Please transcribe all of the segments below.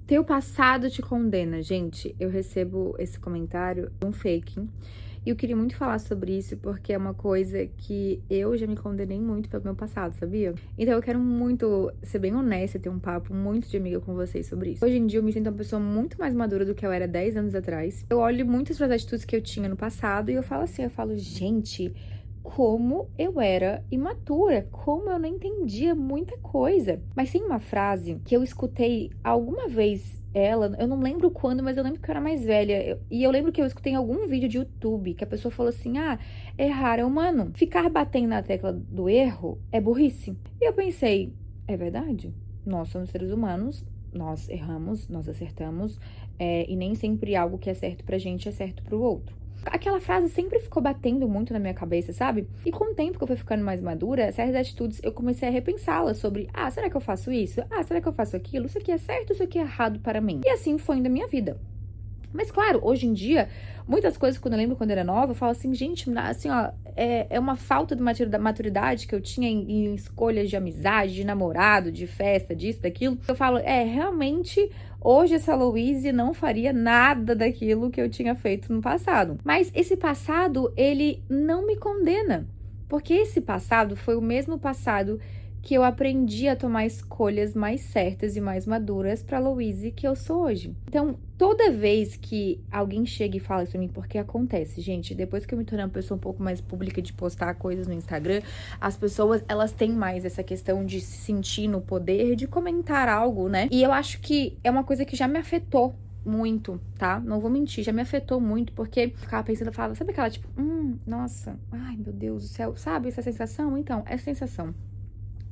Teu passado te condena. Gente, eu recebo esse comentário de um fake. E eu queria muito falar sobre isso porque é uma coisa que eu já me condenei muito pelo meu passado, sabia? Então eu quero muito ser bem honesta e ter um papo muito de amiga com vocês sobre isso. Hoje em dia eu me sinto uma pessoa muito mais madura do que eu era 10 anos atrás. Eu olho muitas das atitudes que eu tinha no passado e eu falo assim, gente, como eu era imatura, como eu não entendia muita coisa. Mas tem uma frase que eu escutei alguma vez eu não lembro quando, mas eu lembro que eu era mais velha. E eu lembro que eu escutei em algum vídeo de YouTube que a pessoa falou assim: errar é humano. Ficar batendo na tecla do erro é burrice. E eu pensei, é verdade? Nós somos seres humanos, nós erramos, nós acertamos, e nem sempre algo que é certo pra gente é certo pro outro. Aquela frase sempre ficou batendo muito na minha cabeça, sabe? E com o tempo que eu fui ficando mais madura, certas atitudes eu comecei a repensá-las sobre, será que eu faço isso? Será que eu faço aquilo? Isso aqui é certo, isso aqui é errado para mim? E assim foi indo a minha vida. Mas claro, hoje em dia, muitas coisas, quando eu lembro quando eu era nova, eu falo assim, gente, assim, é uma falta de maturidade que eu tinha em escolhas de amizade, de namorado, de festa, disso, daquilo. Eu falo, realmente, hoje essa Louise não faria nada daquilo que eu tinha feito no passado. Mas esse passado, ele não me condena. Porque esse passado foi o mesmo passado que eu aprendi a tomar escolhas mais certas e mais maduras pra Louise que eu sou hoje. Então, toda vez que alguém chega e fala isso pra mim, porque acontece, gente, depois que eu me tornei uma pessoa um pouco mais pública de postar coisas no Instagram, as pessoas, elas têm mais essa questão de se sentir no poder de comentar algo, né? E eu acho que é uma coisa que já me afetou muito, tá? Não vou mentir, já me afetou muito, porque eu ficava pensando, eu falava, sabe aquela tipo, nossa, ai meu Deus do céu, sabe essa sensação? Então, essa sensação.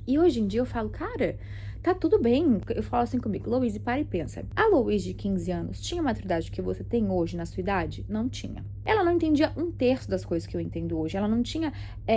E hoje em dia eu falo, cara, tá tudo bem. Eu falo assim comigo, Louise, para e pensa. A Louise de 15 anos tinha a maturidade que você tem hoje na sua idade? Não tinha. Ela não entendia 1/3 das coisas que eu entendo hoje. Ela não tinha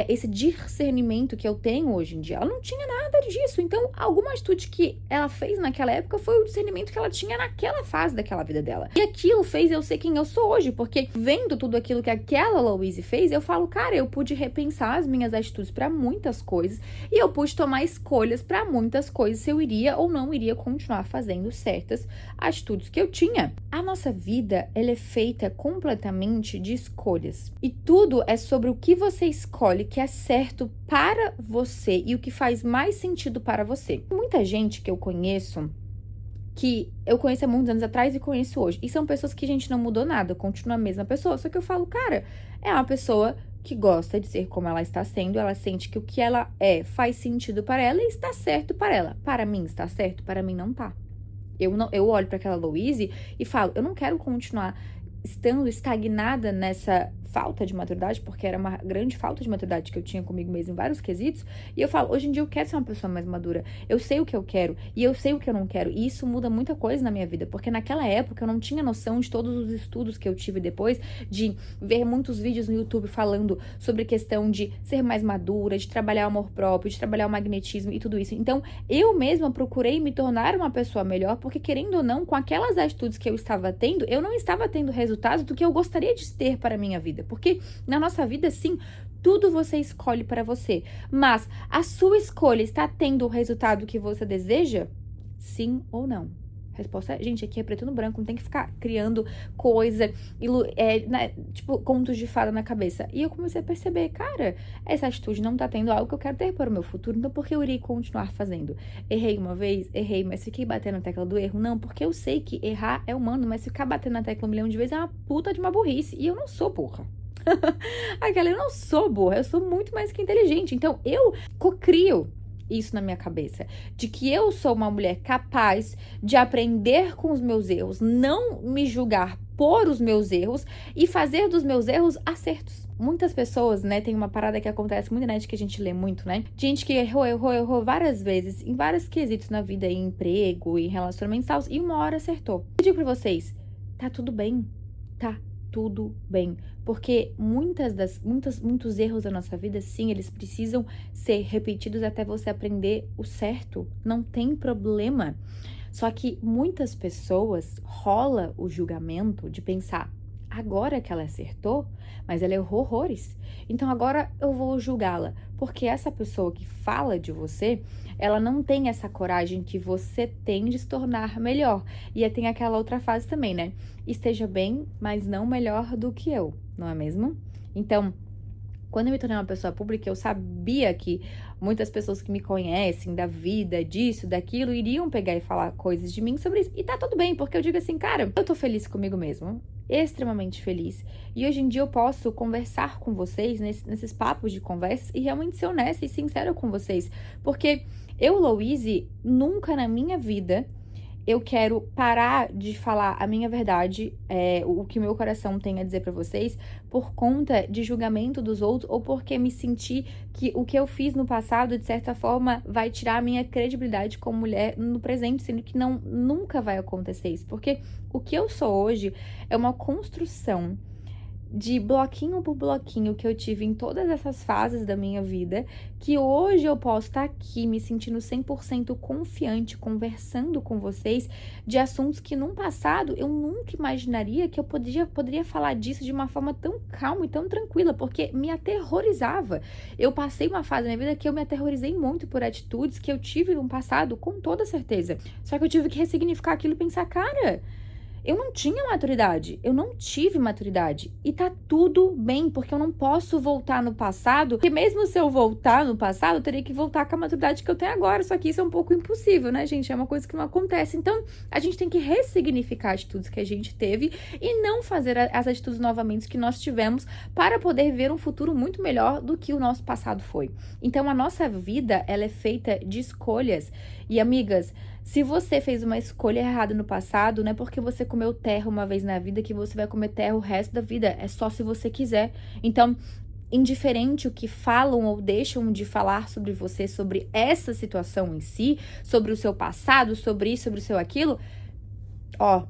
esse discernimento que eu tenho hoje em dia. Ela não tinha nada disso. Então, alguma atitude que ela fez naquela época foi o discernimento que ela tinha naquela fase daquela vida dela. E aquilo fez eu ser quem eu sou hoje, porque vendo tudo aquilo que aquela Louise fez, eu falo, cara, eu pude repensar as minhas atitudes para muitas coisas e eu pude tomar escolhas para muitas coisas se eu iria ou não iria continuar fazendo certas atitudes que eu tinha. A nossa vida, ela é feita completamente de escolhas. E tudo é sobre o que você escolhe que é certo para você e o que faz mais sentido para você. Muita gente que eu conheço há muitos anos atrás e conheço hoje. E são pessoas que a gente não mudou nada, continua a mesma pessoa. Só que eu falo, cara, é uma pessoa que gosta de ser como ela está sendo, ela sente que o que ela faz sentido para ela e está certo para ela. Para mim está certo, para mim não tá. Eu olho para aquela Louise e falo, eu não quero continuar estando estagnada nessa falta de maturidade, porque era uma grande falta de maturidade que eu tinha comigo mesma em vários quesitos, e eu falo, hoje em dia eu quero ser uma pessoa mais madura, eu sei o que eu quero, e eu sei o que eu não quero, e isso muda muita coisa na minha vida, porque naquela época eu não tinha noção de todos os estudos que eu tive depois, de ver muitos vídeos no YouTube falando sobre questão de ser mais madura, de trabalhar o amor próprio, de trabalhar o magnetismo e tudo isso. Então, eu mesma procurei me tornar uma pessoa melhor, porque querendo ou não, com aquelas atitudes que eu estava tendo, eu não estava tendo resultados do que eu gostaria de ter para a minha vida. Porque na nossa vida, sim, tudo você escolhe para você. Mas a sua escolha está tendo o resultado que você deseja? Sim ou não? Resposta é, gente, aqui é preto no branco, não tem que ficar criando coisa, tipo, contos de fada na cabeça. E eu comecei a perceber, cara, essa atitude não tá tendo algo que eu quero ter para o meu futuro, então por que eu irei continuar fazendo? Errei uma vez? Errei, mas fiquei batendo na tecla do erro? Não, porque eu sei que errar é humano, mas ficar batendo na tecla 1 milhão de vezes é uma puta de uma burrice, e eu não sou burra. Eu não sou burra, eu sou muito mais que inteligente, então eu cocrio isso na minha cabeça, de que eu sou uma mulher capaz de aprender com os meus erros, não me julgar por os meus erros e fazer dos meus erros acertos. Muitas pessoas, né, tem uma parada que acontece muito na internet que a gente lê muito, né? Gente que errou várias vezes, em vários quesitos na vida, em emprego, em relacionamentos e tal, e uma hora acertou. Eu digo pra vocês, tá tudo bem, tá tudo bem, porque muitos erros da nossa vida, sim, eles precisam ser repetidos até você aprender o certo, não tem problema. Só que muitas pessoas rola o julgamento de pensar, agora que ela acertou, mas ela errou horrores. Então agora eu vou julgá-la, porque essa pessoa que fala de você, ela não tem essa coragem que você tem de se tornar melhor. E aí tem aquela outra fase também, né? Esteja bem, mas não melhor do que eu, não é mesmo? Então, quando eu me tornei uma pessoa pública, eu sabia que muitas pessoas que me conhecem da vida, disso, daquilo, iriam pegar e falar coisas de mim sobre isso. E tá tudo bem, porque eu digo assim, cara, eu tô feliz comigo mesmo, extremamente feliz. E hoje em dia eu posso conversar com vocês nesses papos de conversas e realmente ser honesta e sincera com vocês. Porque eu, Louise, nunca na minha vida eu quero parar de falar a minha verdade, o que meu coração tem a dizer pra vocês, por conta de julgamento dos outros ou porque me senti que o que eu fiz no passado, de certa forma, vai tirar a minha credibilidade como mulher no presente, sendo que nunca vai acontecer isso. Porque o que eu sou hoje é uma construção de bloquinho por bloquinho que eu tive em todas essas fases da minha vida, que hoje eu posso estar aqui me sentindo 100% confiante, conversando com vocês de assuntos que no passado eu nunca imaginaria que eu poderia falar disso de uma forma tão calma e tão tranquila, porque me aterrorizava. Eu passei uma fase da minha vida que eu me aterrorizei muito por atitudes que eu tive no passado, com toda certeza. Só que eu tive que ressignificar aquilo e pensar, cara, eu não tinha maturidade, eu não tive maturidade. E tá tudo bem, porque eu não posso voltar no passado, porque mesmo se eu voltar no passado, eu teria que voltar com a maturidade que eu tenho agora. Só que isso é um pouco impossível, né, gente? É uma coisa que não acontece. Então, a gente tem que ressignificar atitudes que a gente teve e não fazer as atitudes novamente que nós tivemos para poder ver um futuro muito melhor do que o nosso passado foi. Então, a nossa vida, ela é feita de escolhas. E, amigas, se você fez uma escolha errada no passado, não é porque você comeu terra uma vez na vida que você vai comer terra o resto da vida. É só se você quiser. Então, indiferente o que falam ou deixam de falar sobre você, sobre essa situação em si, sobre o seu passado, sobre isso, sobre o seu aquilo, ó,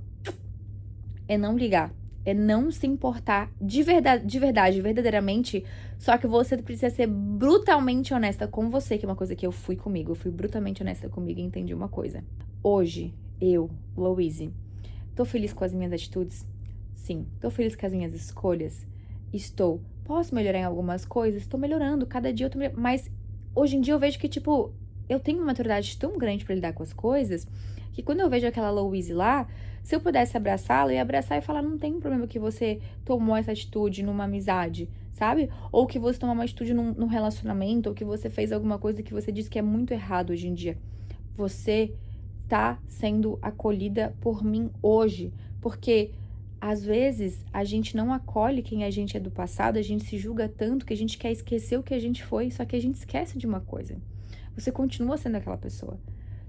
é não ligar. É não se importar de verdade, verdadeiramente. Só que você precisa ser brutalmente honesta com você, que é uma coisa que eu fui comigo. Eu fui brutalmente honesta comigo e entendi uma coisa. Hoje, eu, Louise, tô feliz com as minhas atitudes? Sim. Tô feliz com as minhas escolhas? Estou. Posso melhorar em algumas coisas? Tô melhorando. Cada dia eu tô melhorando. Mas hoje em dia eu vejo que, tipo, eu tenho uma maturidade tão grande pra lidar com as coisas que quando eu vejo aquela Louise lá, se eu pudesse abraçá-la, eu ia abraçar e falar, não tem problema que você tomou essa atitude numa amizade, sabe? Ou que você tomou uma atitude num relacionamento, ou que você fez alguma coisa que você disse que é muito errado hoje em dia. Você tá sendo acolhida por mim hoje, porque às vezes a gente não acolhe quem a gente é do passado, a gente se julga tanto que a gente quer esquecer o que a gente foi, só que a gente esquece de uma coisa. Você continua sendo aquela pessoa.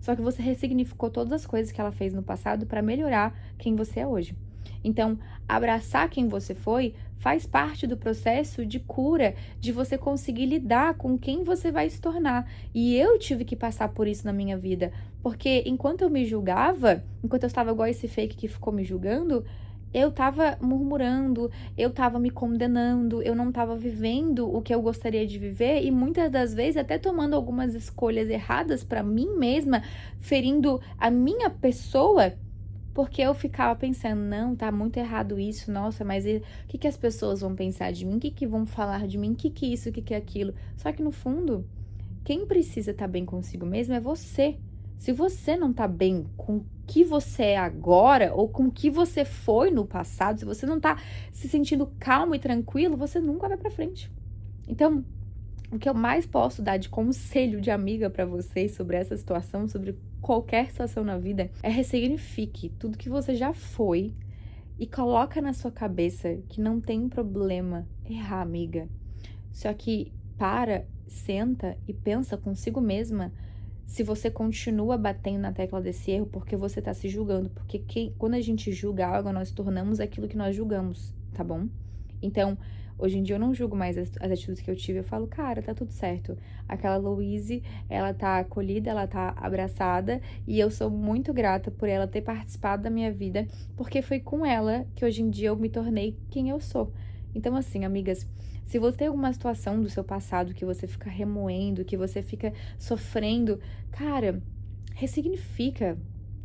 Só que você ressignificou todas as coisas que ela fez no passado para melhorar quem você é hoje. Então, abraçar quem você foi faz parte do processo de cura, de você conseguir lidar com quem você vai se tornar. E eu tive que passar por isso na minha vida, porque enquanto eu me julgava, enquanto eu estava igual esse fake que ficou me julgando, eu tava murmurando, eu tava me condenando, eu não tava vivendo o que eu gostaria de viver e muitas das vezes até tomando algumas escolhas erradas pra mim mesma, ferindo a minha pessoa, porque eu ficava pensando, não, tá muito errado isso, nossa, mas o que as pessoas vão pensar de mim? O que vão falar de mim? O que isso, o que aquilo? Só que no fundo, quem precisa estar bem consigo mesmo é você. Se você não tá bem com o que você é agora ou com o que você foi no passado, se você não tá se sentindo calmo e tranquilo, você nunca vai pra frente. Então, o que eu mais posso dar de conselho de amiga pra vocês sobre essa situação, sobre qualquer situação na vida, é ressignifique tudo que você já foi e coloca na sua cabeça que não tem problema errar, amiga. Só que senta e pensa consigo mesma se você continua batendo na tecla desse erro porque você tá se julgando. Porque quando a gente julga algo, nós tornamos aquilo que nós julgamos, tá bom? Então, hoje em dia eu não julgo mais as atitudes que eu tive. Eu falo, cara, tá tudo certo. Aquela Louise, ela tá acolhida, ela tá abraçada. E eu sou muito grata por ela ter participado da minha vida. Porque foi com ela que hoje em dia eu me tornei quem eu sou. Então, assim, amigas, se você tem alguma situação do seu passado que você fica remoendo, que você fica sofrendo, cara, ressignifica,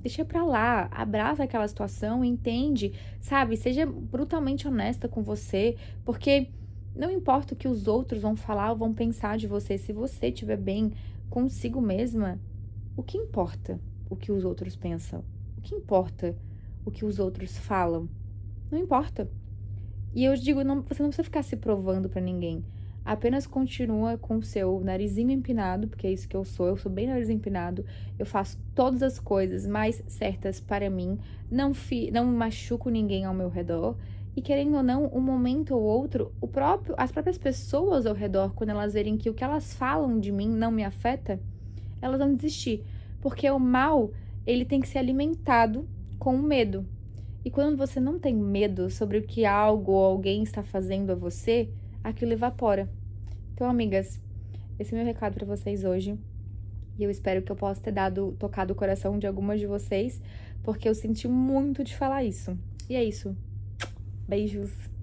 deixa pra lá, abraça aquela situação, entende, sabe? Seja brutalmente honesta com você, porque não importa o que os outros vão falar ou vão pensar de você, se você estiver bem consigo mesma, o que importa o que os outros pensam? O que importa o que os outros falam? Não importa. E eu digo, você não precisa ficar se provando pra ninguém. Apenas continua com o seu narizinho empinado, porque é isso que eu sou bem nariz empinado. Eu faço todas as coisas mais certas para mim, não machuco ninguém ao meu redor. E querendo ou não, um momento ou outro, as próprias pessoas ao redor, quando elas verem que o que elas falam de mim não me afeta, elas vão desistir. Porque o mal, ele tem que ser alimentado com o medo. E quando você não tem medo sobre o que algo ou alguém está fazendo a você, aquilo evapora. Então, amigas, esse é o meu recado para vocês hoje. E eu espero que eu possa ter tocado o coração de algumas de vocês, porque eu senti muito de falar isso. E é isso. Beijos.